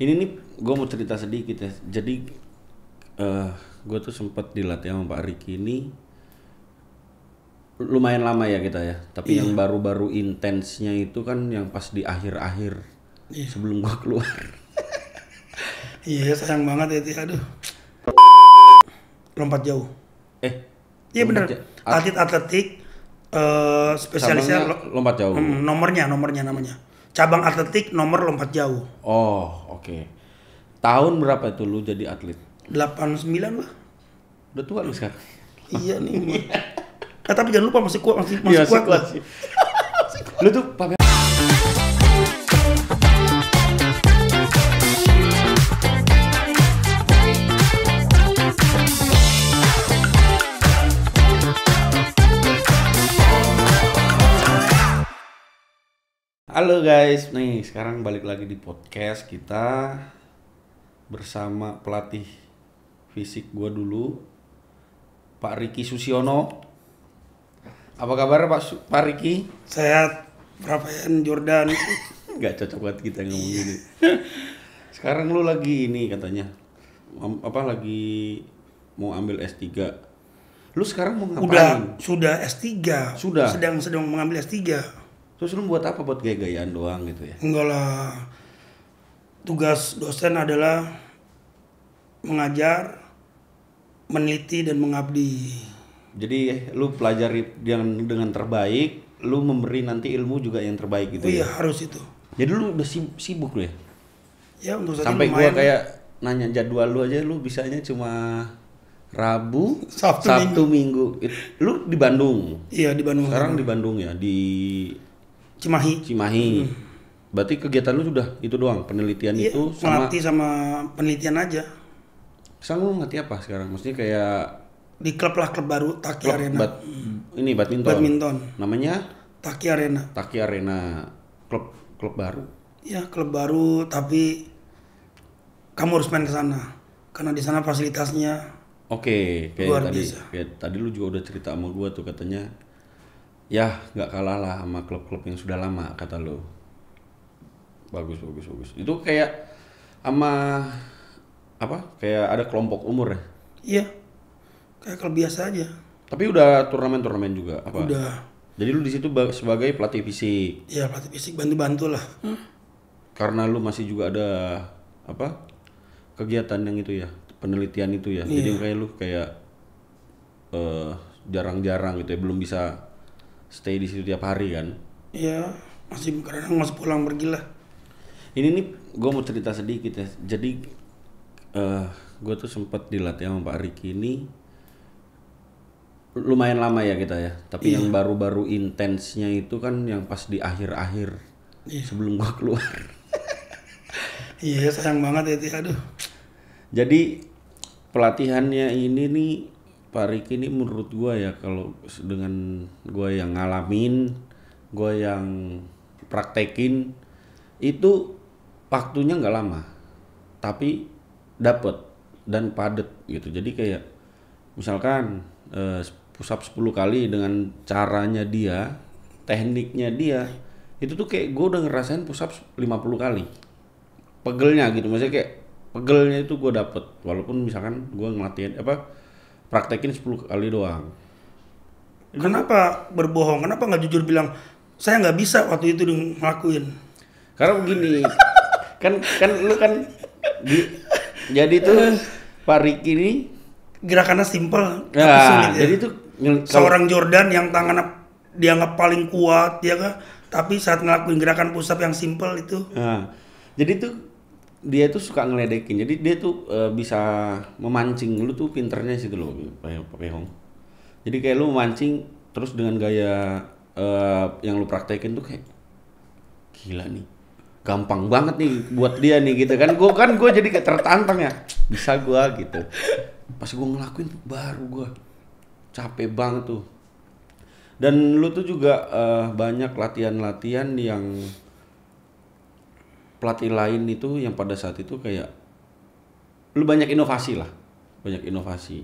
Ini nih gue mau cerita sedikit ya. Jadi gue tuh sempat dilatih sama Pak Riki ini lumayan lama ya kita ya. Tapi yang Iya. baru-baru intensnya itu kan yang pas di akhir-akhir Iya. sebelum gue keluar. Iya, sayang banget ya, Ti. Aduh. Lompat jauh. Eh, Iya bener. lompat Atlet atletik spesialisnya cabangnya lompat jauh. nomornya namanya. Cabang atletik nomor lompat jauh. Oh, oke. Tahun berapa itu lu jadi atlet? 89 lah. Udah tua lu sekarang. Iya nih. Tapi jangan lupa masih kuat, masih Iya, kuat. kuat sih. Lu tuh pamer. Halo guys, nih sekarang balik lagi di podcast kita bersama pelatih fisik gua dulu, Pak Riki Susiono. Apa kabar Pak Riki? Saya Rafael Jordan. Nggak cocok banget kita ngomong gini. Sekarang lu lagi ini katanya, lagi mau ambil S3. Lu sekarang mau ngapain? Sudah S3. Sudah? Sedang mengambil S3. Terus lu buat apa? Buat gaya-gayaan doang gitu ya? Enggak lah. Tugas dosen adalah mengajar, meneliti, dan mengabdi. Jadi lu pelajari dengan terbaik, lu memberi nanti ilmu juga yang terbaik gitu Oh ya? iya, harus itu. Jadi lu udah sibuk lu ya? Ya untuk saat Sampai ini gua lumayan. kayak nanya jadwal lu aja, lu bisanya cuma Rabu, Sabtu, Minggu. Lu di Bandung? Iya, di Bandung. Sekarang di Bandung ya? Di Cimahi. Cimahi. Berarti kegiatan lu sudah itu doang, penelitian Iya, itu sama. melatih sama penelitian aja. Sekarang lu ngelatih apa sekarang? Maksudnya kayak Di klub baru Taki klub Arena. ini badminton. Badminton. Namanya Taki Arena. Taki Arena. Klub baru. Ya, klub baru, tapi kamu harus main ke sana. Karena di sana fasilitasnya Oke, luar kayak biasa. tadi lu juga udah cerita sama gua tuh katanya, ya nggak kalah lah sama klub-klub yang sudah lama kata lu. Bagus. Itu kayak sama apa? Kayak ada kelompok umur ya? Iya, kayak klub biasa aja. Tapi udah turnamen juga apa? Udah. Jadi lu di situ sebagai pelatih fisik. Ya, pelatih fisik bantu-bantu lah. Karena lu masih juga ada apa? Kegiatan yang itu ya, penelitian itu ya. Iya. Jadi kayak lu kayak jarang-jarang gitu ya, belum bisa stay di situ tiap hari kan. Ya, kadang masih pulang pergi lah. Ini nih gue mau cerita sedikit ya. Jadi gue tuh sempat dilatih sama Pak Riki ini lumayan lama ya kita ya. Tapi yang baru-baru intensnya itu kan yang pas di akhir-akhir sebelum gue keluar. Iya, sayang banget ya, Ti. Aduh. Jadi pelatihannya ini nih Pak Riki ini menurut gue ya, kalau dengan gue yang ngalamin, gue yang praktekin, itu waktunya nggak lama, tapi dapet dan padet gitu. Jadi kayak misalkan push up 10 kali dengan caranya dia, tekniknya dia, itu tuh kayak gue udah ngerasain push up 50 kali. Pegelnya gitu, maksudnya kayak pegelnya itu gue dapet, walaupun misalkan gue ngelatihan praktekin 10 kali doang. Kenapa berbohong? Kenapa nggak jujur bilang saya nggak bisa waktu itu ngelakuin? Karena begini, kan lu kan jadi tuh Pak Riki ini Gerakannya simpel tapi ya, sulit ya. jadi tuh Seorang Jordan yang tangannya dianggap paling kuat, ya kan? Tapi saat ngelakuin gerakan push up yang simpel itu, nah, jadi tuh dia tuh suka ngeledekin. Jadi dia tuh bisa memancing. Lu tuh pinternya situ loh, Pak Pehong. Jadi kayak lu memancing terus dengan gaya yang lu praktekin tuh kayak gila nih. Gampang banget nih buat dia nih gitu kan. Gue jadi kayak tertantang ya. Bisa gua gitu. Pas gua ngelakuin baru gua capek banget tuh. Dan lu tuh juga banyak latihan-latihan yang pelatih lain itu yang pada saat itu kayak lu banyak inovasi lah. Banyak inovasi.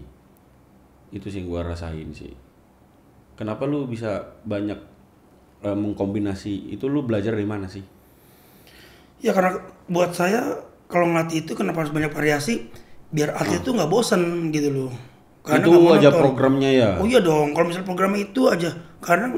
Itu sih yang gua rasain sih. Kenapa lu bisa banyak mengkombinasi itu, lu belajar dari mana sih? ya karena buat saya kalau ngelatih itu kenapa harus banyak variasi? Biar atlet itu nggak bosen gitu loh. Karena Itu nggak aja monoton. programnya ya. Oh iya dong, kalau misalnya programnya itu aja, karena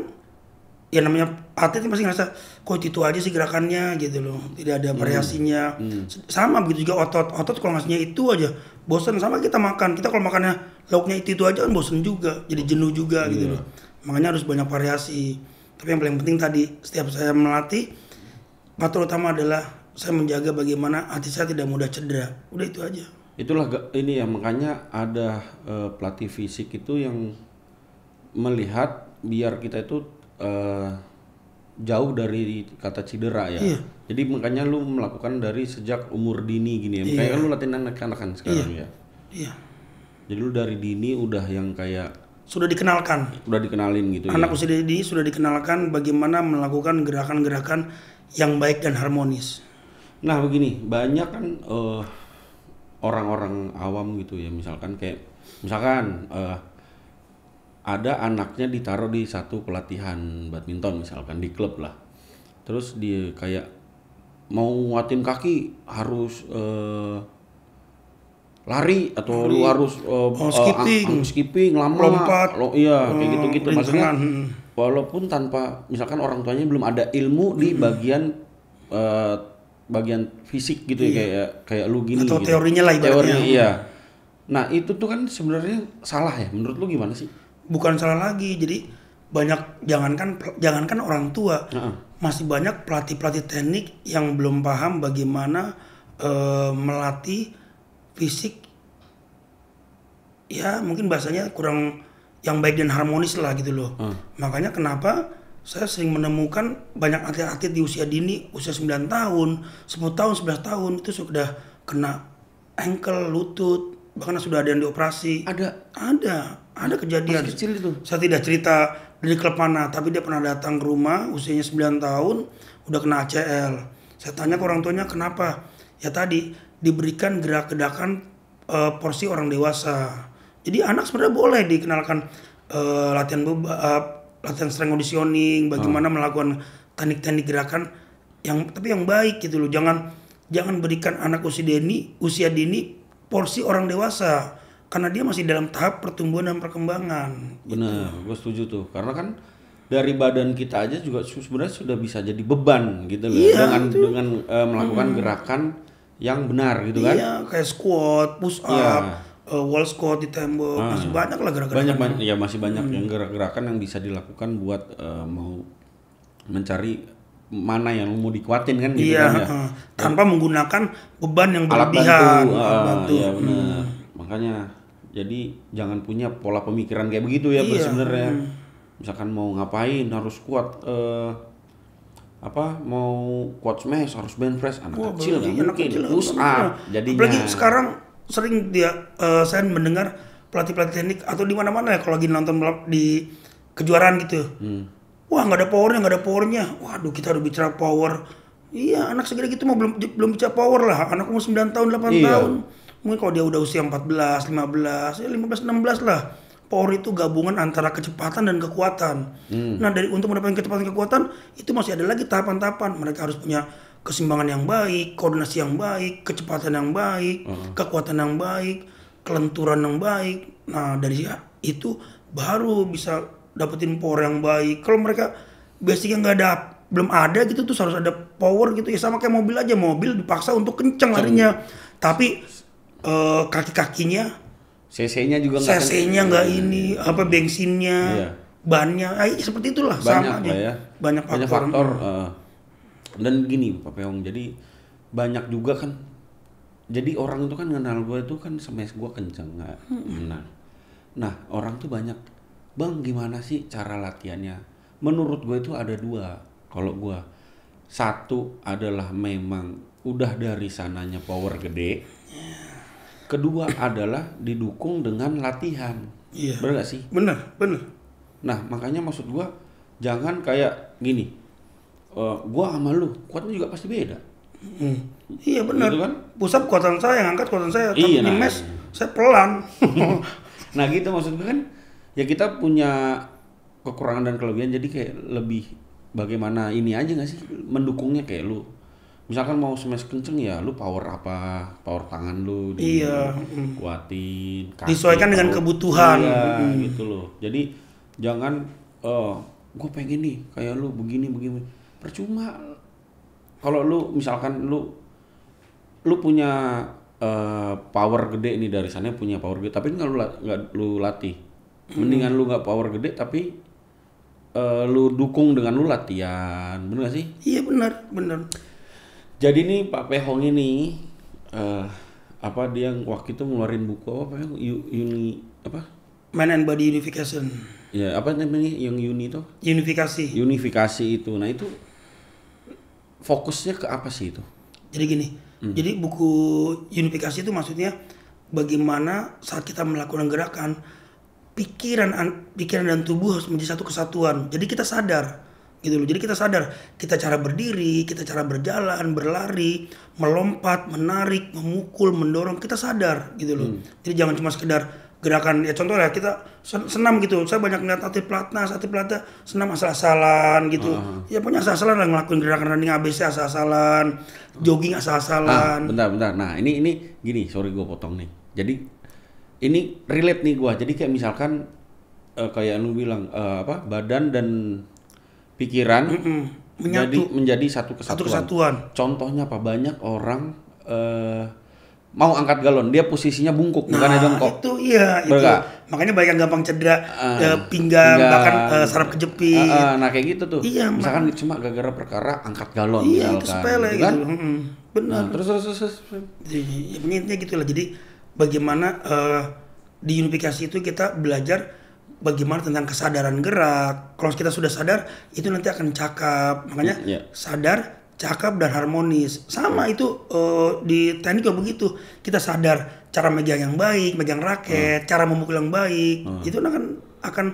ya namanya atlet pasti ngerasa kok itu aja sih gerakannya gitu loh, tidak ada variasinya. Sama begitu juga otot kalau ngasihnya itu aja, bosen. Sama kita makan, kita kalau makannya lauknya itu aja kan bosen juga, jadi jenuh juga gitu loh. Makanya harus banyak variasi. Tapi yang paling penting tadi, setiap saya melatih, faktor utama adalah saya menjaga bagaimana hati saya tidak mudah cedera. Udah itu aja. Itulah ini ya, makanya ada pelatih fisik itu yang melihat biar kita itu jauh dari kata cedera ya. Iya. Jadi makanya lu melakukan dari sejak umur dini gini ya. Kayak kan lu latihan anak-anak kan sekarang ya. Iya. Jadi lu dari dini udah yang kayak Sudah dikenalkan. udah dikenalin gitu Anak ya. usia dini sudah dikenalkan bagaimana melakukan gerakan-gerakan yang baik dan harmonis. Nah begini, banyak kan orang-orang awam gitu ya, misalkan ada anaknya ditaruh di satu pelatihan badminton misalkan di klub lah, terus dia kayak mau nguatin kaki harus lari atau lu harus skipping lama, lompat, iya kayak gitu-gitu. Maksudnya rintangan. walaupun tanpa misalkan orang tuanya belum ada ilmu di bagian fisik gitu ya, kayak lu gini Atau gitu. teorinya lah ibaratnya. Teorinya, iya. Nah itu tuh kan sebenarnya salah ya, menurut lu gimana sih? Bukan salah lagi, jadi banyak jangankan orang tua, masih banyak pelatih teknik yang belum paham bagaimana melatih fisik, ya mungkin bahasanya kurang yang baik dan harmonis lah gitu loh. Makanya kenapa saya sering menemukan banyak atlet-atlet di usia dini, usia 9 tahun, 10 tahun, 11 tahun itu sudah kena ankle, lutut, bahkan sudah ada yang dioperasi. Ada kejadian. Masih kecil itu. Saya tidak cerita dari klub mana, tapi dia pernah datang ke rumah usianya 9 tahun, udah kena ACL. Saya tanya ke orang tuanya kenapa? Ya tadi diberikan gerak-gerakan porsi orang dewasa. Jadi anak sebenarnya boleh dikenalkan latihan strength conditioning, bagaimana melakukan teknik-teknik gerakan tapi yang baik gitu loh. Jangan berikan anak usia dini porsi orang dewasa, karena dia masih dalam tahap pertumbuhan dan perkembangan. Benar, gue setuju tuh. Karena kan dari badan kita aja juga sebenarnya sudah bisa jadi beban gitu loh, dengan melakukan gerakan yang benar gitu kan. Iya, kayak squat, push up, wall squat di tembok, masih banyak lah gerakan. Masih banyak yang gerak-gerakan yang bisa dilakukan buat mau mencari mana yang mau dikuatin kan gitu kan ya. Tanpa menggunakan beban yang Alat berlebihan. bantu. Iya benar. Makanya jadi jangan punya pola pemikiran kayak begitu ya sebenarnya. Misalkan mau ngapain harus kuat mau quad smash, harus bench press, anak kecil nggak mungkin, push up jadinya. Apalagi sekarang sering saya mendengar pelatih teknik atau di mana-mana ya kalau lagi nonton di kejuaraan gitu. Wah nggak ada powernya. Waduh, kita harus bicara power. Iya, anak segede gitu mah belum bicara power lah. Anak umur 9 tahun, 8 tahun. Mungkin kalau dia udah usia 14, 15, 16 lah. Power itu gabungan antara kecepatan dan kekuatan. Nah, untuk mendapatkan kecepatan dan kekuatan itu masih ada lagi tahapan-tahapan. Mereka harus punya keseimbangan yang baik, koordinasi yang baik, kecepatan yang baik, kekuatan yang baik, kelenturan yang baik. Nah, dari itu baru bisa dapetin power yang baik. Kalau mereka basicnya belum ada gitu tuh harus ada power gitu ya, sama kayak mobil aja, mobil dipaksa untuk kencang larinya, tapi kaki-kakinya CC-nya juga nggak ini bensinnya, bannya, seperti itulah sama aja. Ya. Banyak faktor. Dan gini Pak Peong, jadi banyak juga kan, jadi orang itu kan kenal gue itu kan smash gue kenceng nggak. Nah orang tuh banyak, bang gimana sih cara latihannya? Menurut gue itu ada dua. Kalau gue, satu adalah memang udah dari sananya power gede. Kedua adalah didukung dengan latihan. Iya. Bener gak sih? Bener. Nah makanya maksud gue, jangan kayak gini, gue sama lu kuatnya juga pasti beda. Iya benar. Gitu kan? Pusat kuatan saya, yang angkat kuatan saya, tapi di mes saya pelan. Nah gitu maksud gue kan, ya kita punya kekurangan dan kelebihan, jadi kayak lebih bagaimana ini aja nggak sih mendukungnya, kayak lu misalkan mau smash kenceng ya lu power apa, power tangan lu Iya, kuatin, kaki, disesuaikan dengan perut. kebutuhan. Iya, gitu loh. Jadi jangan gue pengen nih kayak lu begini begini. Percuma. Kalau lu misalkan lu punya power gede nih, dari sana punya power gede, tapi nggak lu latih. Mendingan lu nggak power gede tapi lu dukung dengan lu latihan, bener gak sih? Iya benar. Jadi nih Pak Pehong ini dia waktu itu ngeluarin buku apa yang apa? Man and Body Unification. Ya apa namanya yang itu? Unifikasi. Unifikasi itu. Nah itu fokusnya ke apa sih itu? Jadi gini, jadi buku unifikasi itu maksudnya bagaimana saat kita melakukan gerakan pikiran dan tubuh harus menjadi satu kesatuan. Jadi kita sadar gitu loh. Jadi kita sadar kita cara berdiri, kita cara berjalan, berlari, melompat, menarik, memukul, mendorong, kita sadar gitu loh. Jadi jangan cuma sekedar gerakan, ya contohnya kita senam gitu. Saya banyak ngeliat atlet pelatnas senam asal-asalan gitu. Ya punya asal-asalan lah, ngelakuin gerakan running ABC asal-asalan, jogging asal-asalan. Bentar. Nah, ini gini, sorry gue potong nih. Jadi ini relate nih gue. Jadi kayak misalkan kayak lu bilang badan dan pikiran menjadi satu kesatuan. Contohnya apa? Banyak orang mau angkat galon, dia posisinya bungkuk, bukan jongkok. Itu iya, itu. Makanya banyak yang gampang cedera pinggang, bahkan saraf kejepit. Nah kayak gitu tuh. Iya, misalkan cuma gara-gara perkara angkat galon. Iya, misalkan, itu sepele gitu. Kan? Benar. Nah, terus. Ya, intinya gitulah. Jadi bagaimana di unifikasi itu kita belajar bagaimana tentang kesadaran gerak. Kalau kita sudah sadar, itu nanti akan cakap. Makanya sadar, cakap, dan harmonis. Sama itu di teknik juga begitu. Kita sadar cara megang yang baik, megang raket, cara memukul yang baik. Itu akan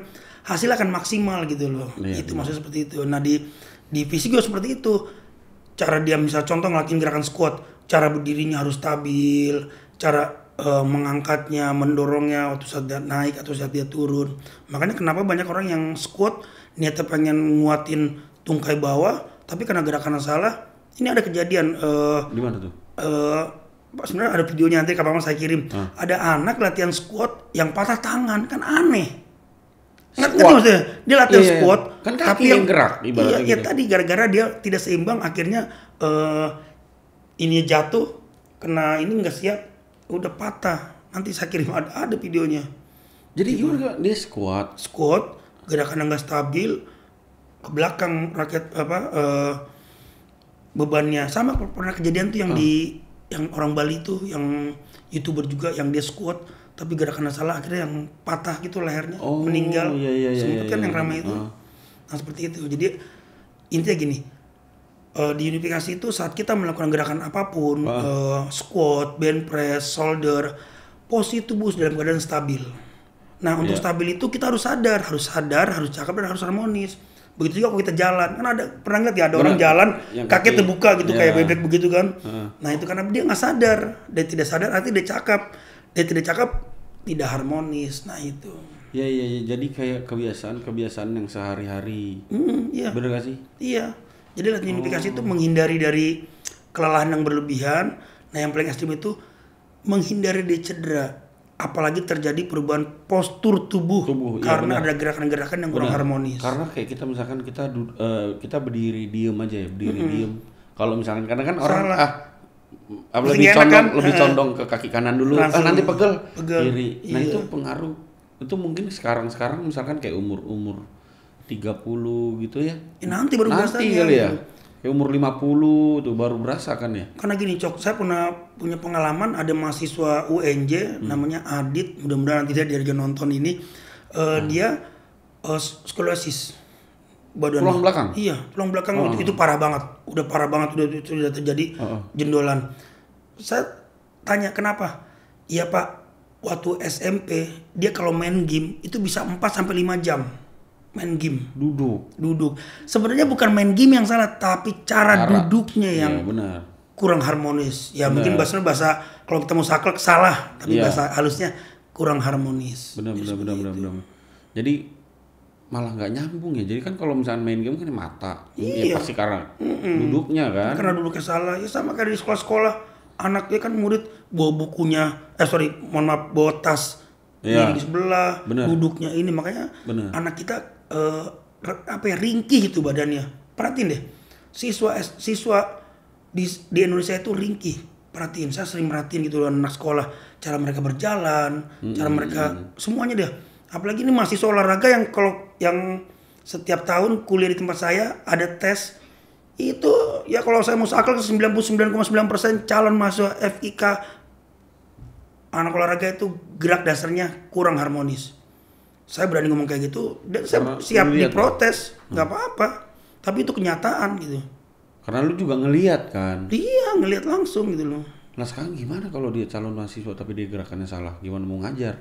hasil akan maksimal gitu loh. Itu maksudnya seperti itu. Nah di fisik juga seperti itu. Cara dia misal contoh ngelakuin gerakan squat, cara berdirinya harus stabil, cara mengangkatnya, mendorongnya waktu saat dia naik atau saat dia turun. Makanya kenapa banyak orang yang squat niatnya pengen nguatin tungkai bawah, tapi karena gerakan salah. Ini ada kejadian. Di mana tuh? Sebenarnya ada videonya, nanti kapan saya kirim. Ada anak latihan squat yang patah tangan, kan aneh. Ngerti maksudnya? Dia latihan squat, kan kaki yang gerak ibaratnya. Iya, tadi gara-gara dia tidak seimbang, akhirnya ini jatuh, kena ini nggak siap. Udah patah. Nanti saya kirim, ada videonya. Jadi gimana dia squat, gerakan nggak stabil, ke belakang raket bebannya. Sama pernah kejadian tuh yang yang orang Bali tuh, yang YouTuber juga, yang dia squat tapi gerakan salah, akhirnya yang patah gitu lehernya, meninggal. Sempet kan yang ramai itu. Nah seperti itu. Jadi intinya gini, di unifikasi itu saat kita melakukan gerakan apapun, squat, bench press, shoulder, posisi tubuh dalam keadaan stabil. Nah untuk stabil itu kita harus sadar, harus cakap, dan harus harmonis. Begitu juga kalau kita jalan, kan pernah lihat ya ada orang jalan kaki terbuka gitu, kayak bebek begitu kan. Nah itu karena dia nggak sadar, dia tidak sadar, nanti dia cakap, tidak harmonis. Nah itu. Iya, jadi kayak kebiasaan yang sehari-hari. Iya. Bener gak sih? Iya. Jadi latihan unifikasi itu menghindari dari kelelahan yang berlebihan. Nah yang paling ekstrim itu menghindari dari cedera. Apalagi terjadi perubahan postur tubuh karena ada gerakan-gerakan yang kurang harmonis. Karena kayak kita misalkan kita berdiri diem aja ya, diem. Kalau misalkan kadang kan orang lebih condong ke kaki kanan dulu, nanti pegel kiri. Nah itu pengaruh. Itu mungkin sekarang misalkan kayak umur 30 gitu ya. Nanti baru berasa kali ya. Kayak umur 50 tuh baru berasa kan ya. Karena gini Cok, saya punya pengalaman, ada mahasiswa UNJ namanya Adit, mudah-mudahan nanti dia nonton ini. Dia skoliosis badannya. Tulang belakang? Iya, tulang belakang itu parah banget. Udah parah banget, udah terjadi jendolan. Saya tanya kenapa? Iya Pak, waktu SMP dia kalau main game itu bisa 4 sampai 5 jam. Main game. Duduk. Sebenarnya bukan main game yang salah, tapi cara duduknya yang kurang harmonis. Ya benar. Mungkin bahasa kalau kita mau saklek salah, tapi bahasa halusnya kurang harmonis. Benar. Jadi malah nggak nyambung ya. Jadi kan kalau misalnya main game kan mata, ya Iya. pasti karena duduknya kan. Karena duduknya salah, ya sama kayak di sekolah-sekolah. Anaknya kan murid bawa bukunya, mohon maaf, bawa tas Iya. diri di sebelah, Bener. duduknya ini. Makanya Bener. anak kita ringkih gitu badannya. Perhatiin deh, siswa di Indonesia itu ringkih. Perhatiin, saya sering merhatiin gitu anak sekolah, cara mereka berjalan, cara mereka semuanya deh. Apalagi ini mahasiswa olahraga yang setiap tahun kuliah di tempat saya ada tes itu ya kalau saya mau sakal 99,9% calon mahasiswa FIK anak olahraga itu gerak dasarnya kurang harmonis. Saya berani ngomong kayak gitu dan saya Karena siap lu lihat, diprotes, nggak apa-apa. Tapi itu kenyataan gitu. Karena lu juga ngelihat kan. Dia ngelihat langsung gitu loh. Nah sekarang gimana kalau dia calon mahasiswa tapi dia gerakannya salah? Gimana mau ngajar?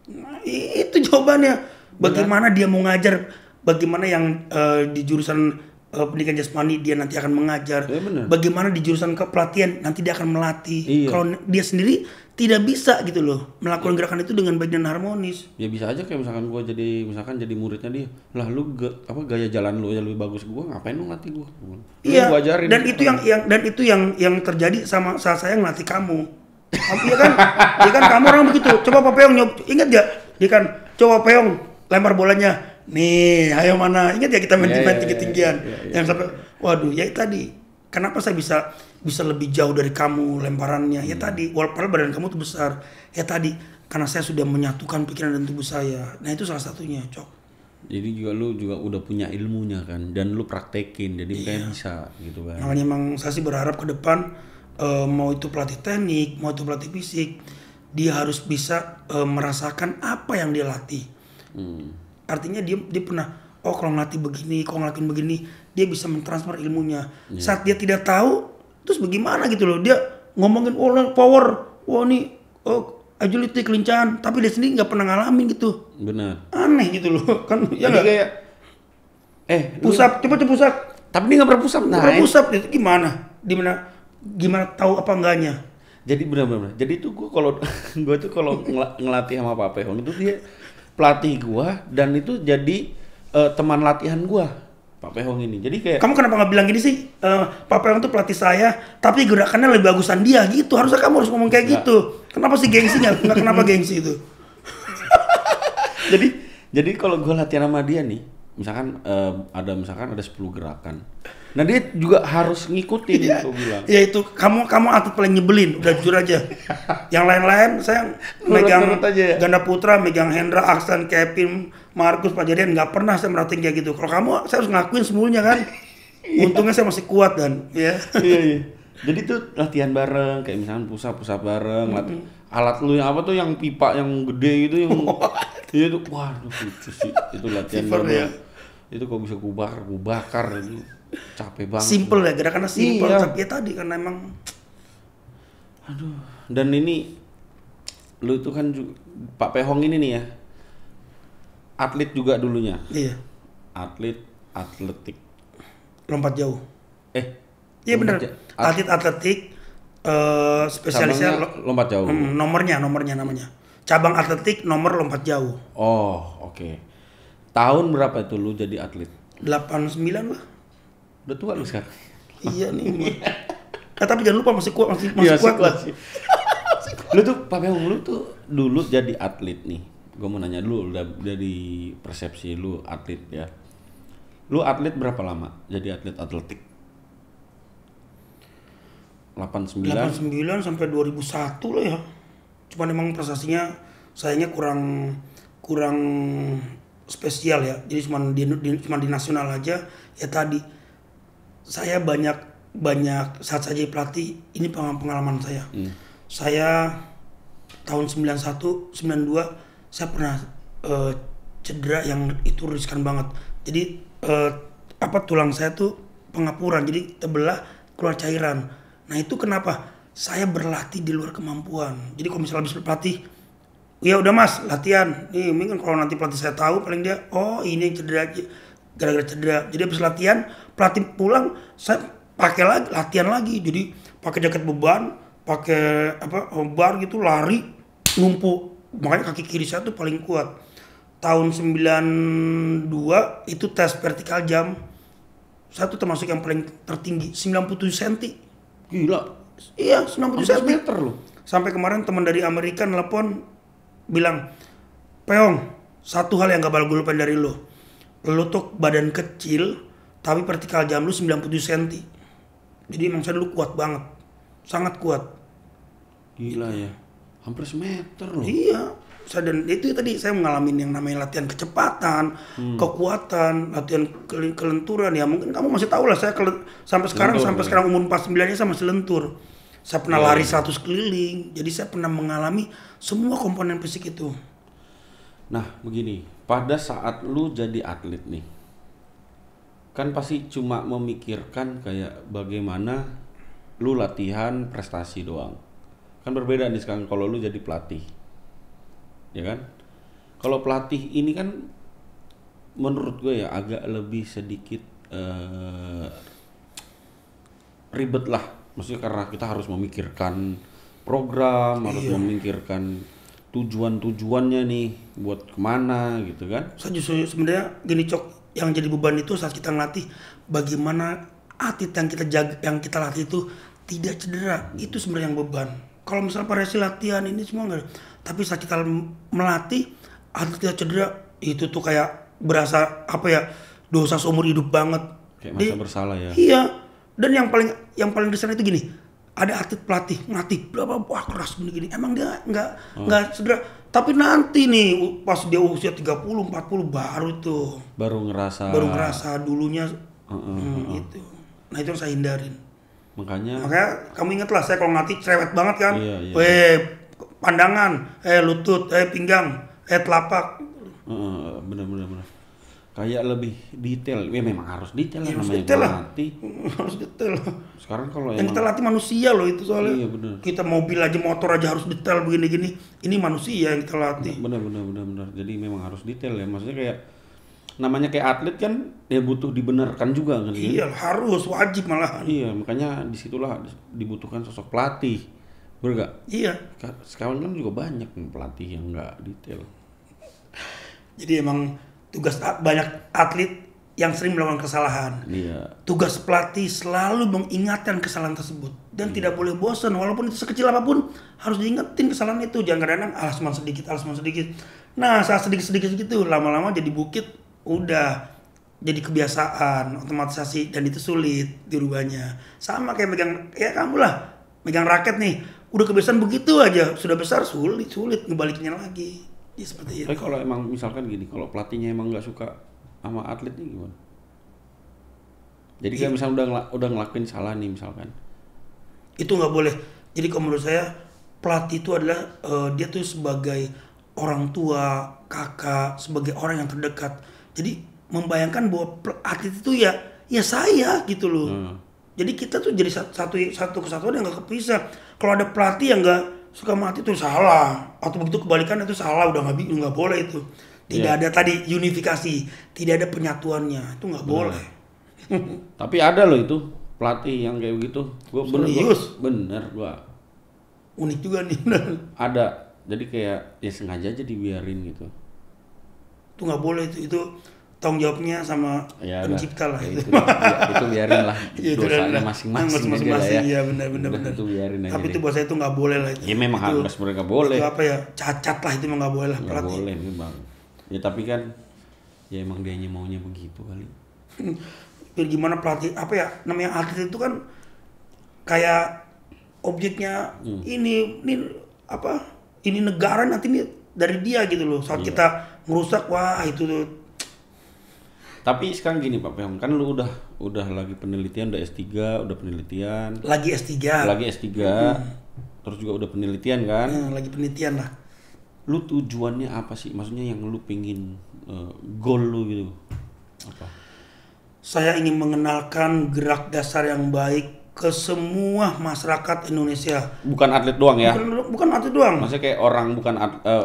Nah, itu jawabannya. Bagaimana dia mau ngajar? Bagaimana yang di jurusan pendidikan jasmani dia nanti akan mengajar? Ya, bener. Bagaimana di jurusan kepelatihan nanti dia akan melatih? Iya. Kalau dia sendiri tidak bisa gitu loh melakukan gerakan itu dengan baik dan harmonis. Ya bisa aja kayak misalkan gua jadi muridnya dia. Lah lu gaya jalan lu aja lebih bagus ke gua, ngapain lu ngelatih gua? Iya. Gua ajarin. Dan itu yang terjadi sama saat saya ngelatih kamu. Iya kan? Dia kan kamu orang begitu. Coba Pak Peong ingat gak? Dia kan coba Peong lempar bolanya. Nih, ayo mana? Ingat ya kita main tinggi-tinggian. Yang sampai waduh, ya tadi. Kenapa saya bisa lebih jauh dari kamu lemparannya? Ya tadi, walaupun badan kamu tuh besar. Ya tadi, karena saya sudah menyatukan pikiran dan tubuh saya. Nah, itu salah satunya, Cok. Jadi lu juga udah punya ilmunya kan dan lu praktekin jadi makanya bisa gitu kan. Makanya emang saya sih berharap ke depan mau itu pelatih teknik, mau itu pelatih fisik, dia harus bisa merasakan apa yang dia latih. Artinya dia pernah, oh kalau ngelatih begini, kalau ngelakuin begini, dia bisa mentransfer ilmunya. Saat dia tidak tahu, terus bagaimana gitu loh, dia ngomongin oh power, wah ini agility kelincahan, tapi dia sendiri nggak pernah ngalamin gitu. Benar. Aneh gitu loh, kan ya Jadi nggak? kayak Pusap, coba pusap. tapi dia nggak pernah pusap. Nah, Nah, pusap itu gimana? Gimana tahu apa enggaknya? jadi benar-benar. Jadi tuh gua tuh kalau ngelatih sama Pak Pehong itu dia pelatih gua dan itu jadi teman latihan gua Pak Pehong ini. Jadi kayak Kamu kenapa nggak bilang gini sih? Pak Peong tuh pelatih saya, tapi gerakannya lebih bagusan dia gitu. Harusnya kamu harus ngomong kayak gitu. Kenapa sih gengsinya? Nggak kenapa gengsi itu? jadi kalau gua latihan sama dia nih, misalkan ada 10 gerakan. Nah, dia juga harus ngikutin gua bilang. Ya itu kamu atlet paling nyebelin. Udah jujur aja. Yang lain-lain saya megang Nurut aja ya? ganda putra, megang Hendra, Aksan, Kevin, Markus, Pak Jadian, nggak pernah saya merhatiin kayak gitu. Kalau kamu, saya harus ngelakuin semuanya kan. Untungnya saya masih kuat dan ya. Iya. Jadi tuh latihan bareng, kayak misalkan pusat bareng, alat lu yang apa tuh yang pipa yang gede itu yang itu waduh itu sih itu latihan Fever bareng. ya. Itu kok bisa kubakar itu capek banget. Simple ya, gerakannya simple. Iya. Tapi ya tadi karena emang Aduh, dan ini lu itu kan Pak Pehong ini nih ya. Atlet juga dulunya. iya, Atletik. lompat jauh. Iya lompat benar. ja- Atlet atletik spesialisnya cabangnya lompat jauh. nomornya namanya. Cabang atletik nomor lompat jauh. Oh, oke. Tahun berapa itu lu jadi atlet? 89 lah. Udah tua lu sekarang. Iya nih. Tapi jangan lupa masih kuat Iya, kuat. kuat sih. Lu tuh Pak Pehong, lu tuh dulu jadi atlet nih. Gue mau nanya dulu dari persepsi lu atlet ya. Lu atlet berapa lama jadi atletik? 89 sampai 2001 lah ya. Cuman emang prestasinya sayangnya kurang spesial ya. Jadi cuma di nasional aja. Ya tadi saya banyak saat saya jadi pelatih, ini pengalaman saya. Saya tahun 91, 92 saya pernah cedera yang itu riskan banget. Jadi tulang saya tuh pengapuran, jadi terbelah keluar cairan. Nah itu kenapa? Saya berlatih di luar kemampuan. Jadi kalau misalnya habis pelatih, ya udah mas latihan. Nih mungkin kalau nanti pelatih saya tahu paling dia, oh ini cedera gara-gara cedera. Jadi habis latihan, pelatih pulang saya pakai lagi latihan lagi. Jadi pakai jaket beban, pakai bar gitu lari numpuk. Makanya kaki kiri saya tuh paling kuat. tahun 92 itu tes vertikal jam. Saya tuh termasuk yang paling tertinggi, 97 cm. Gila. Iya, 97 cm. Meter loh. Sampai kemarin teman dari Amerika nelpon bilang, Peong, satu hal yang gak bakal gue lupain dari lo. Lo tuh badan kecil, tapi vertikal jam lu 97 cm. Jadi emang saya dulu kuat banget. Sangat kuat. Gila ya. Hampir semeter loh. Iya. Dan itu tadi saya mengalami yang namanya latihan kecepatan, kekuatan, latihan kelenturan. Ya mungkin kamu masih tahu lah, saya sampai sekarang umur 49 saya masih lentur. Saya pernah lari 100 keliling. Jadi saya pernah mengalami semua komponen fisik itu. Nah begini, pada saat lu jadi atlet nih, kan pasti cuma memikirkan kayak bagaimana lu latihan prestasi doang. Kan berbeda nih sekarang kalau lu jadi pelatih. Ya kan? Kalau pelatih ini kan menurut gue ya agak lebih sedikit ribet lah. Maksudnya karena kita harus memikirkan program, harus memikirkan tujuannya nih buat kemana gitu kan. Saya justru sebenarnya gini Cok, yang jadi beban itu saat kita ngelatih bagaimana atlet yang kita jaga, yang kita latih itu tidak cedera. Itu sebenarnya yang beban. Kalau misal variasi latihan ini semua enggak ada. Tapi saat kita melatih atlet tidak cedera, itu tuh kayak berasa apa ya, dosa seumur hidup banget. Kayak masa bersalah ya. Iya. Dan yang paling disana itu gini, ada atlet pelatih ngelatih berapa wah keras gini emang dia nggak cedera, tapi nanti nih pas dia usia 30 40 baru ngerasa dulunya itu. Nah itu yang saya hindarin. Makanya kamu inget lah, saya kalau ngelatih cerewet banget kan. Iya. Pandangan, lutut, pinggang, telapak. Bener. Kayak lebih detail. Ya memang harus detail lah, namanya melatih. Harus detail. Sekarang kalau yang kita latih manusia loh itu soalnya. Iya, bener. Kita mobil aja, motor aja harus detail begini-gini. Ini manusia yang kita latih. Bener. Jadi memang harus detail ya. Maksudnya kayak namanya kayak atlet kan ya butuh dibenarkan juga kan. Iya, harus wajib malahan. Iya, makanya disitulah dibutuhkan sosok pelatih. Bener gak? Iya. Sekarang kan juga banyak pelatih yang nggak detail. Jadi emang tugas banyak atlet yang sering melakukan kesalahan. Iya. Tugas pelatih selalu mengingatkan kesalahan tersebut dan tidak boleh bosan, walaupun itu sekecil apapun harus diingetin kesalahan itu. Jangan kadang-kadang alasman sedikit. Nah saat sedikit gitu lama-lama jadi bukit, udah jadi kebiasaan, otomatisasi, dan itu sulit dirubahnya. Sama kayak kamu lah megang raket nih, udah kebiasaan begitu aja, sudah besar sulit ngebalikinnya lagi. Ya seperti itu. Tapi kalau emang misalkan gini, kalau pelatihnya emang nggak suka sama atletnya gimana? Jadi kayak misalnya udah ngelakuin salah nih misalkan. Itu nggak boleh. Jadi kalau menurut saya pelatih itu adalah dia tuh sebagai orang tua, kakak, sebagai orang yang terdekat. Jadi membayangkan bahwa atlet itu ya saya gitu loh. Jadi kita tuh jadi satu kesatuan yang nggak kepisah. Kalau ada pelatih yang nggak suka mati itu salah, atau begitu kebalikan itu salah, udah nggak boleh itu. Tidak ada tadi unifikasi, tidak ada penyatuannya, itu nggak boleh. Tapi ada loh itu pelatih yang kayak begitu. Bener. Unik juga nih. Ada, jadi kayak ya sengaja aja dibiarin gitu. Itu nggak boleh itu tanggung jawabnya sama pencipta lah. Itu biarin lah, dosanya masing-masing aja lah ya. Iya benar. Itu biarin aja. Tapi itu buat saya itu nggak boleh lah itu. Ya memang harus mereka boleh. Itu apa ya, cacat lah itu memang nggak boleh lah pelatih. Nggak boleh memang. Ya tapi kan ya emang dianya maunya begitu kali. Biar gimana pelatih, apa ya namanya, atlet itu kan kayak objeknya ini negara nanti ini dari dia gitu loh. Saat kita merusak, wah itu tuh. Tapi sekarang gini Pak Peong, kan lu udah lagi penelitian, udah S3, udah penelitian. Lagi S3. Terus juga udah penelitian kan? Lagi penelitian lah. Lu tujuannya apa sih? Maksudnya yang lu pingin goal lu gitu. Apa? Saya ingin mengenalkan gerak dasar yang baik ke semua masyarakat Indonesia. Bukan atlet doang ya? Bukan atlet doang. Maksudnya kayak orang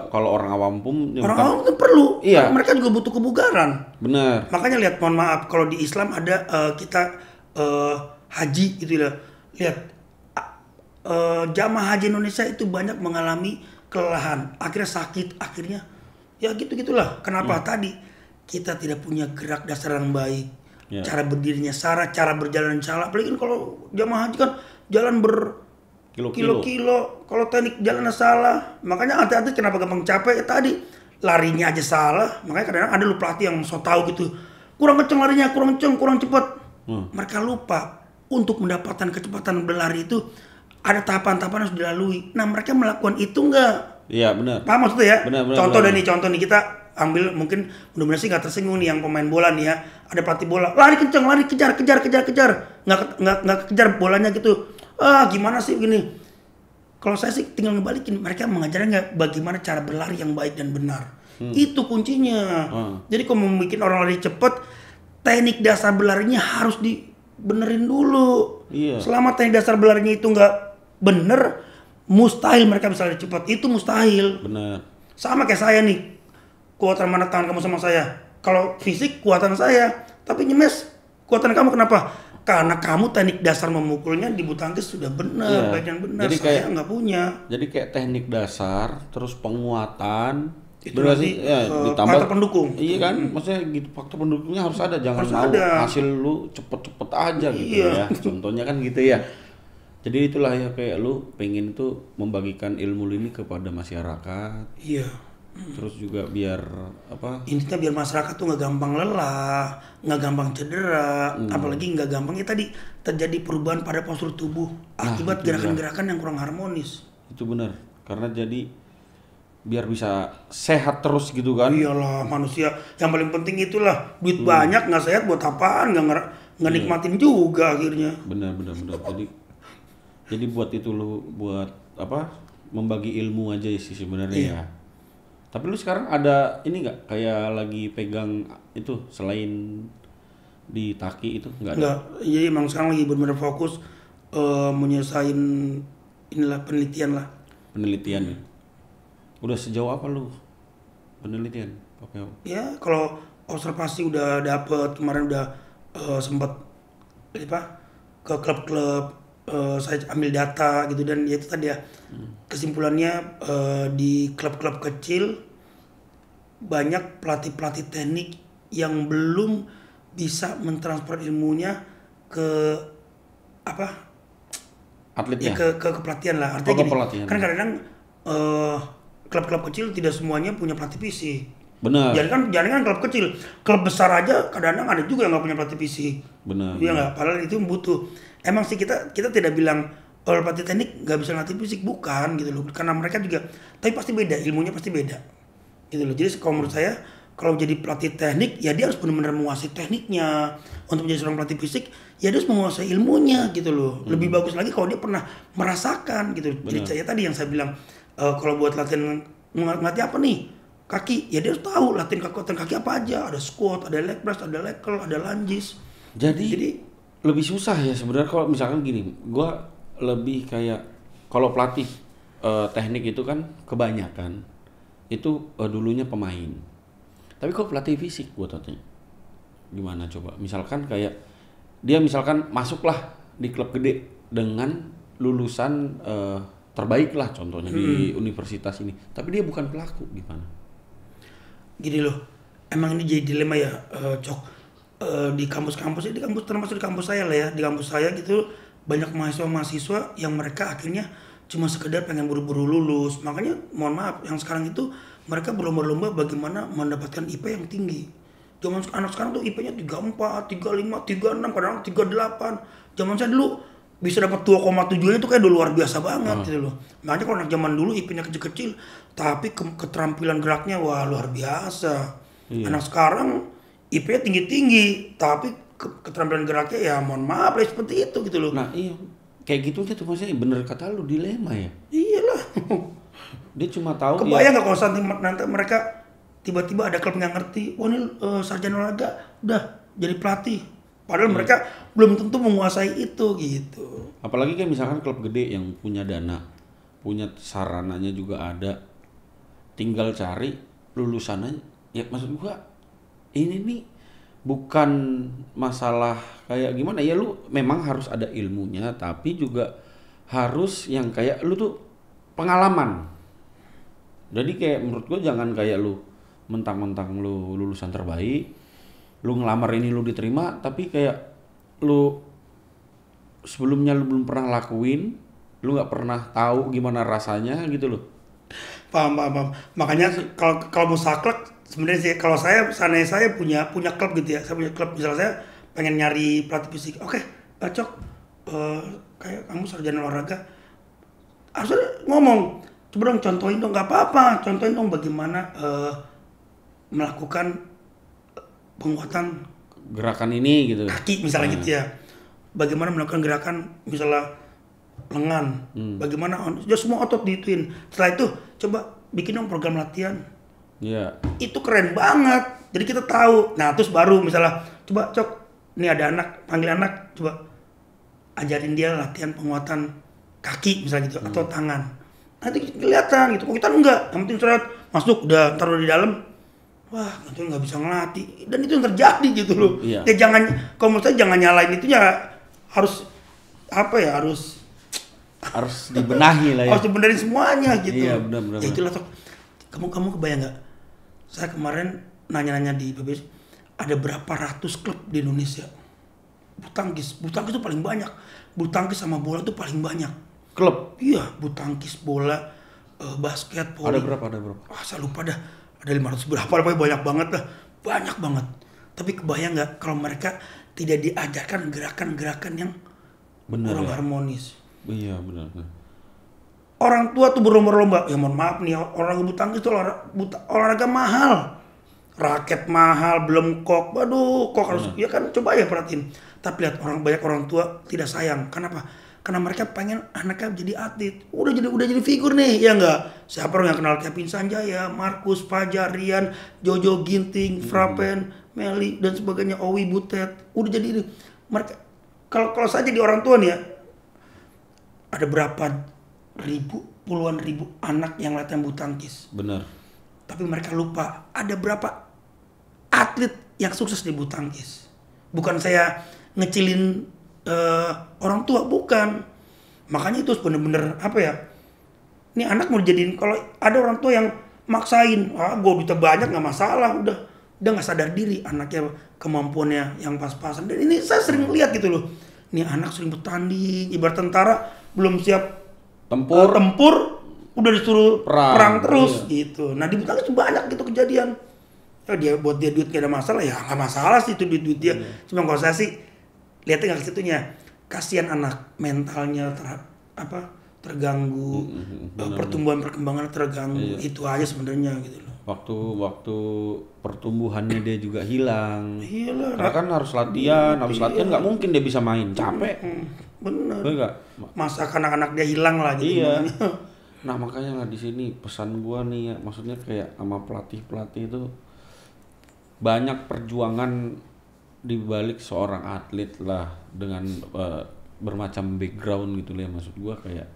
kalau orang awam pun. Orang awam itu perlu. Iya. Mereka juga butuh kebugaran. Bener. Makanya lihat, mohon maaf, kalau di Islam ada kita haji gitu ya. Lihat jamaah haji Indonesia itu banyak mengalami kelelahan, akhirnya sakit, akhirnya Ya gitu-gitulah. Kenapa tadi kita tidak punya gerak dasar yang baik. Ya. Cara berdirinya salah, cara berjalan salah. Apalagi kan kalau jamaah haji kan jalan Kilo-kilo. kilo-kilo. Kalau teknik jalannya salah. Makanya hati-hati kenapa gampang capek. Ya tadi larinya aja salah. Makanya kadang-kadang ada lu pelatih yang so tau gitu. Kurang kenceng larinya, kurang kenceng, kurang cepat. Mereka lupa untuk mendapatkan kecepatan berlari itu ada tahapan-tahapan harus dilalui. Nah mereka melakukan itu enggak? Iya benar. Paham maksudnya ya? Benar. Contoh nih kita ambil mungkin mudah-mudahan sih nggak tersinggung nih yang pemain bola nih ya. Ada pelatih bola, lari kenceng, lari kejar. Nggak kejar bolanya gitu. Gimana sih gini? Kalau saya sih tinggal ngebalikin, mereka mengajarnya nggak bagaimana cara berlari yang baik dan benar. Itu kuncinya. Jadi kalau mau bikin orang lari cepat, teknik dasar berlarinya harus dibenerin dulu. Iya. Selama teknik dasar berlarinya itu nggak bener, mustahil mereka bisa lari cepat. Itu mustahil. Benar. Sama kayak saya nih. Kuatan mana tangan kamu sama saya? Kalau fisik kuatan saya, tapi nyemes kuatan kamu kenapa? Karena kamu teknik dasar memukulnya di bulu tangkis sudah benar, baik dan benar. Jadi Saya nggak punya. Jadi kayak teknik dasar, terus penguatan, Itu benar nanti, sih? Ya, ditambah faktor pendukung. Iya kan, maksudnya gitu faktor pendukungnya harus ada, jangan Harus mau ada. hasil lu cepet-cepet aja gitu Iya. ya. Contohnya kan gitu ya. Jadi itulah ya kayak lu pengen tuh membagikan ilmu ini kepada masyarakat. Iya. Terus juga biar apa? Intinya biar masyarakat tuh nggak gampang lelah, nggak gampang cedera, apalagi nggak gampang ya tadi terjadi perubahan pada postur tubuh akibat gerakan-gerakan yang kurang harmonis. Itu benar. Karena jadi biar bisa sehat terus gitu kan. Iyalah manusia yang paling penting itulah duit banyak nggak sehat buat apaan nggak nikmatin juga akhirnya. Benar. Jadi buat itu lu buat apa? Membagi ilmu aja sih sebenarnya ya. Tapi lu sekarang ada ini nggak kayak lagi pegang itu selain di Taki itu nggak ada? Nggak, jadi emang sekarang lagi benar-benar fokus menyelesaikan inilah penelitian lah. Penelitian ya. Udah sejauh apa lu penelitian? Ya kalau observasi udah dapet kemarin udah sempat apa ke klub-klub saya ambil data gitu dan ya itu tadi ya kesimpulannya di klub-klub kecil banyak pelatih-pelatih teknik yang belum bisa mentransfer ilmunya ke apa Atletnya? ya ke pelatihan lah artinya gini pelatihan. kan kadang-kadang klub-klub kecil tidak semuanya punya pelatih fisik. Benar. Jangan kan klub kecil, klub besar aja kadang-kadang ada juga yang nggak punya pelatih fisik. Benar. Iya nggak, padahal itu butuh. Emang sih kita tidak bilang pelatih teknik nggak bisa latih fisik, bukan gitu loh. Karena mereka juga, tapi pasti beda, ilmunya pasti beda. Gitu loh. Jadi kalau menurut saya, kalau jadi pelatih teknik, ya dia harus benar-benar menguasai tekniknya. Untuk menjadi seorang pelatih fisik, ya dia harus menguasai ilmunya gitu loh. Lebih bagus lagi kalau dia pernah merasakan gitu. Jadi saya tadi yang saya bilang, kalau buat latihan ngelatih apa nih? Kaki, ya dia harus tahu latihan kekuatan kaki apa aja. Ada squat, ada leg press, ada leg curl, ada lunges. Jadi lebih susah ya sebenarnya kalau misalkan gini, gua lebih kayak kalau pelatih teknik itu kan kebanyakan itu dulunya pemain. Tapi kalau pelatih fisik gua tanya gimana coba? Misalkan kayak dia misalkan masuklah di klub gede dengan lulusan terbaik lah contohnya di universitas ini. Tapi dia bukan pelaku gimana? Gini loh, emang ini jadi dilema ya, Cok. Di kampus-kampus termasuk di kampus saya lah ya, di kampus saya gitu banyak mahasiswa yang mereka akhirnya cuma sekedar pengen buru-buru lulus. Makanya mohon maaf yang sekarang itu mereka berlomba-lomba bagaimana mendapatkan IP yang tinggi. Zaman anak sekarang tuh IP-nya 34, 35, 36, kadang-kadang 38. Zaman saya dulu bisa dapat 2,7-nya itu kayak udah luar biasa banget gitu loh. Makanya kalau anak zaman dulu IP-nya kecil-kecil tapi keterampilan geraknya wah luar biasa. Iya. Anak sekarang IP-nya tinggi-tinggi tapi keterampilan geraknya ya mohon maaf lah seperti itu gitu loh. Nah iya, kayak gitu tuh maksudnya bener kata lu dilema ya. Iyalah. Dia cuma tahu. Kebayang nggak kalau nanti mereka tiba-tiba ada klub yang ngerti, wah ini sarjana olahraga udah jadi pelatih. Padahal mereka belum tentu menguasai itu gitu. Apalagi kayak misalkan klub gede yang punya dana, punya sarananya juga ada, tinggal cari lulusannya. Ya maksud gua ini nih bukan masalah kayak gimana ya, lu memang harus ada ilmunya tapi juga harus yang kayak lu tuh pengalaman. Jadi kayak menurut gua jangan kayak lu mentang-mentang lu lulusan terbaik, lu ngelamar ini lu diterima, tapi kayak lu sebelumnya lu belum pernah lakuin, lu nggak pernah tahu gimana rasanya gitu loh. Paham. Makanya kalau mau saklek sebenarnya sih, kalau saya punya klub gitu ya. Saya punya klub, misalnya saya pengen nyari pelatih fisik. Oke, Cok, kayak kamu sarjana olahraga, harusnya ngomong. Coba dong contohin dong, nggak apa-apa. Contohin dong bagaimana melakukan penguatan Gerakan ini gitu. kaki misalnya gitu ya. Bagaimana melakukan gerakan misalnya lengan, bagaimana ya semua otot diituin. Setelah itu coba bikin dong program latihan. Iya. Itu keren banget. Jadi kita tahu. Nah, terus baru misalnya coba Cok, ini ada anak, panggil anak, coba ajarin dia latihan penguatan kaki misalnya gitu atau tangan. Nanti kelihatan gitu. Oh, kita enggak, yang penting seret masuk udah taruh di dalam. Wah, itu nggak bisa ngelatih. Dan itu yang terjadi gitu loh. Iya. Ya jangan, kalau menurut saya jangan nyalain itunya, harus apa ya, harus Dibenahi lah ya. harus dibenerin semuanya gitu. Iya, benar. Ya itulah Tok. Kamu kebayang nggak? Saya kemarin nanya-nanya di PBS, ada berapa ratus klub di Indonesia? Bulu tangkis itu paling banyak. Bulu tangkis sama bola itu paling banyak. Klub. Iya, bulu tangkis, bola, basket, Ada voli. berapa? Ah, saya lupa dah. Ada 500 berapa, pokoknya banyak banget lah. Banyak banget. Tapi kebayang nggak kalau mereka tidak diajarkan gerakan-gerakan yang Bener kurang ya? harmonis. Iya, benar. Orang tua tuh berlomba-lomba. Ya mohon maaf nih, orang bulu tangkis itu olahraga mahal. Raket mahal, belum kok. Waduh, kok harus, ya kan, coba ya perhatiin. Tapi lihat banyak orang tua tidak sayang. Kenapa? Karena mereka pengen anaknya jadi atlet. Udah jadi figur nih, ya enggak? Siapa orang yang kenal Kevin Sanjaya, Markus, Fajar, Rian, Jojo Ginting, Frapen, Meli dan sebagainya, Owi Butet. Udah jadi ini. Mereka kalau saya jadi orang tua nih ya, ada berapa puluhan ribu anak yang latihan bulu tangkis. Benar. Tapi mereka lupa ada berapa atlet yang sukses di bulu tangkis. Bukan saya ngecilin orang tua, bukan. Makanya itu bener-bener apa ya? Ini anak mau dijadiin, kalau ada orang tua yang maksain, gue duitnya banyak nggak masalah, udah nggak sadar diri anaknya kemampuannya yang pas-pasan. Dan ini saya sering lihat gitu loh. Ini anak sering bertanding, ibarat tentara belum siap tempur udah disuruh perang terus gitu. Nah di bulu tangkis banyak gitu kejadian. Ya buat dia duit gak ada masalah, ya nggak masalah sih itu duit dia. Cuma kalau saya sih lihatnya nggak ke situnya. Kasihan anak, mentalnya terganggu, pertumbuhan perkembangan terganggu. Itu aja sebenarnya gitu loh. Waktu pertumbuhannya dia juga hilang. Iyalah. Karena kan harus latihan, nggak mungkin dia bisa main, capek. Bener. Bener nggak? Masa anak-anak dia hilang lah gitu. Iya. Nah makanya lah di sini pesan gua nih ya, maksudnya kayak sama pelatih itu banyak perjuangan di balik seorang atlet lah dengan bermacam background gitu lah. Maksud gua kayak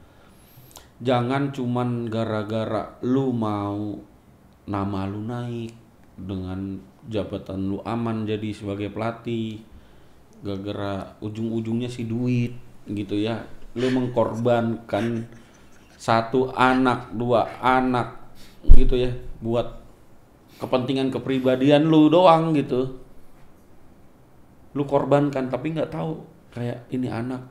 jangan cuman gara-gara lu mau nama lu naik dengan jabatan lu aman jadi sebagai pelatih, gara-gara ujung-ujungnya si duit gitu ya, lu mengkorbankan satu anak, dua anak gitu ya buat kepentingan kepribadian lu doang gitu. Lu korbankan tapi nggak tahu kayak ini anak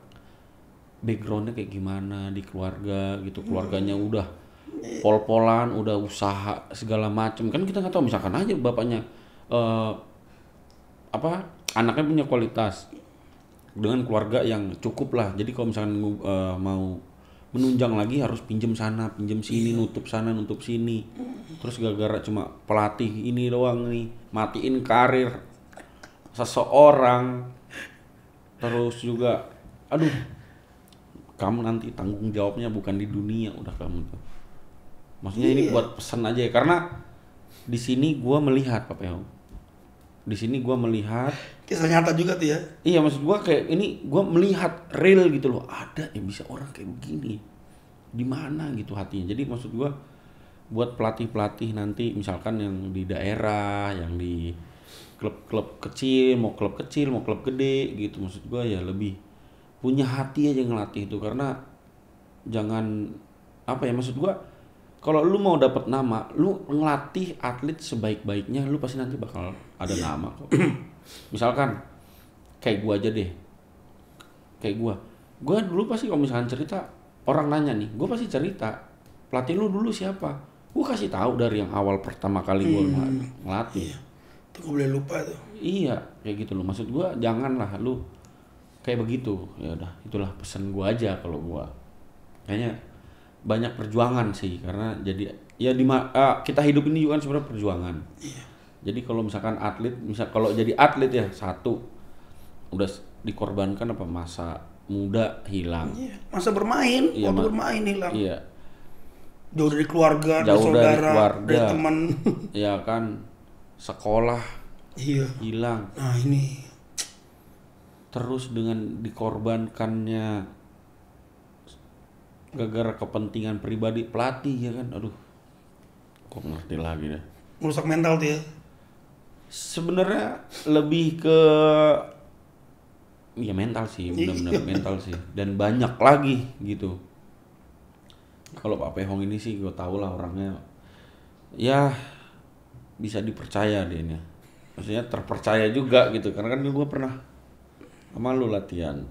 backgroundnya kayak gimana di keluarga gitu, keluarganya udah pol-polan, udah usaha segala macem, kan kita nggak tahu. Misalkan aja bapaknya anaknya punya kualitas dengan keluarga yang cukup lah, jadi kalau misalkan mau menunjang lagi harus pinjem sana pinjem sini, nutup sana nutup sini, terus gara-gara cuma pelatih ini doang nih matiin karir seseorang. Terus juga aduh, kamu nanti tanggung jawabnya bukan di dunia, udah kamu tuh. Maksudnya ini buat pesan aja ya, karena di sini gua melihat Pak Peo. Di sini gua melihat kisah nyata juga tuh ya. Iya, maksud gua kayak ini gua melihat real gitu loh. Ada yang bisa orang kayak begini. Di mana gitu hatinya. Jadi maksud gua buat pelatih-pelatih nanti misalkan yang di daerah, yang di klub-klub kecil, mau klub gede gitu, maksud gua ya lebih punya hati aja ngelatih itu. Karena jangan maksud gua kalau lu mau dapat nama, lu ngelatih atlet sebaik-baiknya, lu pasti nanti bakal ada nama kok. Misalkan kayak gua aja deh. Kayak gua dulu pasti kalau misalkan cerita, orang nanya nih, gua pasti cerita pelatih lu dulu siapa. Gua kasih tahu dari yang awal pertama kali gua ngelatih. Itu gak boleh lupa tuh. Iya, kayak gitu loh. Maksud gua janganlah lu kayak begitu. Ya udah, itulah pesan gua aja kalau gua. Kayaknya banyak perjuangan sih, karena jadi ya kita hidup ini juga kan sebenarnya perjuangan. Iya. Jadi kalau misalkan atlet, kalau jadi atlet ya satu udah dikorbankan apa masa muda hilang. Iya. Masa bermain, Iya, waktu bermain hilang. Iya. Jauh dari keluarga, dari Jauh dari saudara, keluarga. dari teman. Ya kan, sekolah Iya. hilang. Nah ini. Terus dengan dikorbankannya gara-gara kepentingan pribadi pelatih ya kan, aduh, kok ngerti lagi deh. Merusak mental tuh ya. Sebenarnya lebih ke ya mental sih, benar-benar mental sih, dan banyak lagi gitu. Kalau Pak Pehong ini sih gue tau lah orangnya, ya bisa dipercaya dia ini, maksudnya terpercaya juga gitu, karena kan gue pernah sama lu latihan.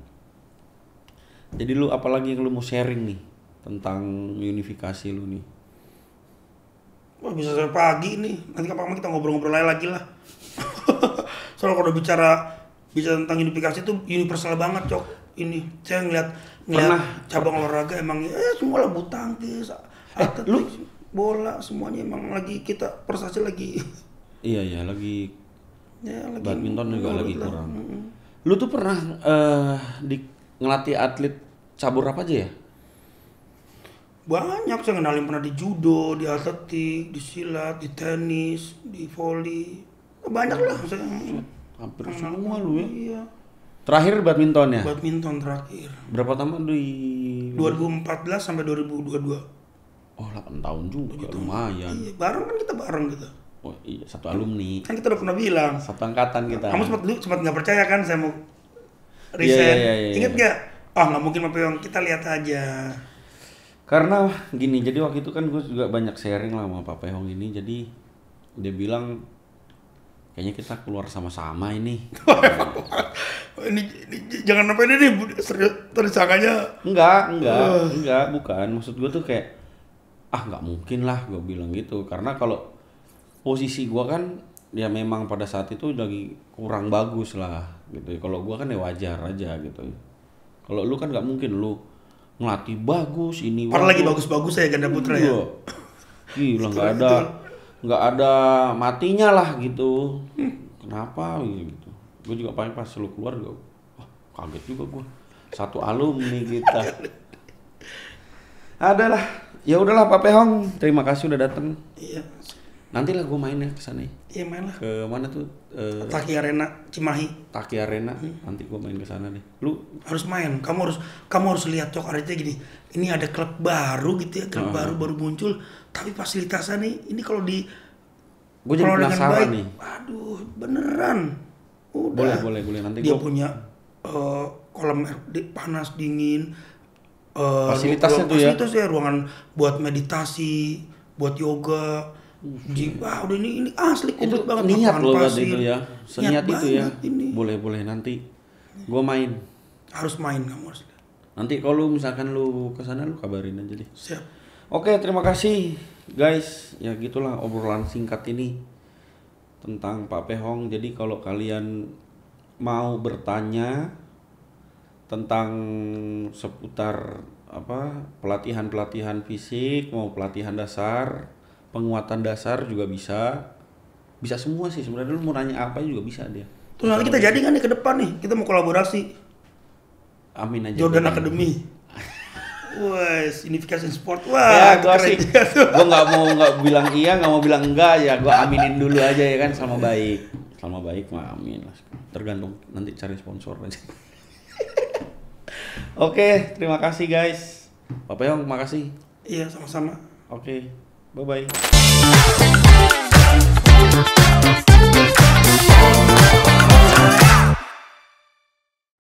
Jadi lu apalagi yang lu mau sharing nih tentang unifikasi lu nih? Wah bisa sampai pagi nih. Nanti kapan-kapan kita ngobrol-ngobrol lagi lah. Soalnya kalau bicara tentang unifikasi itu universal banget, Cok. Ini saya ngeliat cabang olahraga emang semua lah, bulu tangkis, atletik, bola, semuanya emang lagi kita prestasi lagi. Iya lagi. Ya, lagi badminton juga lagi lah. kurang. Lu tuh pernah ngelatih atlet cabur apa aja ya? Banyak, saya kenalin pernah di judo, di atletik, di silat, di tenis, di volley. Banyak lah saya. Hampir semua lu ya. Iya. Terakhir badminton ya? Badminton terakhir. Berapa tahun di 2014 sampai 2022. Oh 8 tahun juga, lumayan. Iya, bareng kan kita bareng gitu. Oh iya, satu alumni. Kan kita udah pernah bilang. Satu angkatan kita. Kamu sempat nggak percaya kan saya mau resign. Iya. Ingat nggak? Ah nggak mungkin Pak Pehong, kita lihat aja. Karena gini, jadi waktu itu kan gue juga banyak sharing lah sama Pak Pehong ini. Jadi dia bilang kayaknya kita keluar sama-sama ini. ini jangan apa ini nih, serius tersangkanya. Enggak, bukan. Maksud gue tuh kayak nggak mungkin lah gue bilang gitu. Karena kalau posisi gue kan ya memang pada saat itu lagi kurang bagus lah gitu. Kalau gue kan ya wajar aja gitu. Kalau lu kan nggak mungkin lu ngelatih bagus ini. Padahal lagi bagus-bagus ya Ganda Putra ya. Gila, nggak ada matinya lah gitu. Kenapa gitu? Gue juga paling pas lu keluar gue, kaget juga gue. Satu alumni kita. Adalah, ya udahlah Pak Pehong, terima kasih udah datang. Iya. Nanti lah gue main ya ke sana. Iya main lah. Ke mana tuh? Taki Arena Cimahi. Taki Arena. Nanti gue main ke sana deh. Lu harus main. Kamu harus lihat, Cok, artinya gini. Ini ada klub baru gitu ya, klub baru muncul, tapi fasilitasnya nih ini kalau gue jadi penasaran nih. Aduh, beneran. Udah. Boleh nanti dia punya kolam air panas dingin. Fasilitasnya tuh ya. Fasilitas ya, ruangan buat meditasi, buat yoga. Udah ini asli komplit banget. Niat loh berarti itu ya. Seniat itu ya. Ini. Boleh nanti gue main. Harus main, kamu harus. Nanti kalau misalkan lu kesana lu kabarin aja deh. Siap. Oke, terima kasih guys. Ya gitulah obrolan singkat ini tentang Pak Pehong. Jadi kalau kalian mau bertanya tentang seputar pelatihan fisik, mau pelatihan dasar, penguatan dasar juga bisa semua sih sebenarnya. Lu mau nanya apa juga bisa dia. Terus nanti kita jadi kan nih ke depan nih, kita mau kolaborasi. Amin aja. Jordan Academy. Wes, unification sport. Wah, ya, gua sih. Gua nggak bilang iya, nggak mau bilang enggak ya. Gua aminin dulu aja ya kan, sama baik mah amin lah. Tergantung nanti cari sponsor aja. Oke, terima kasih guys. Pak Pehong, makasih. Iya, sama-sama. Oke, bye bye.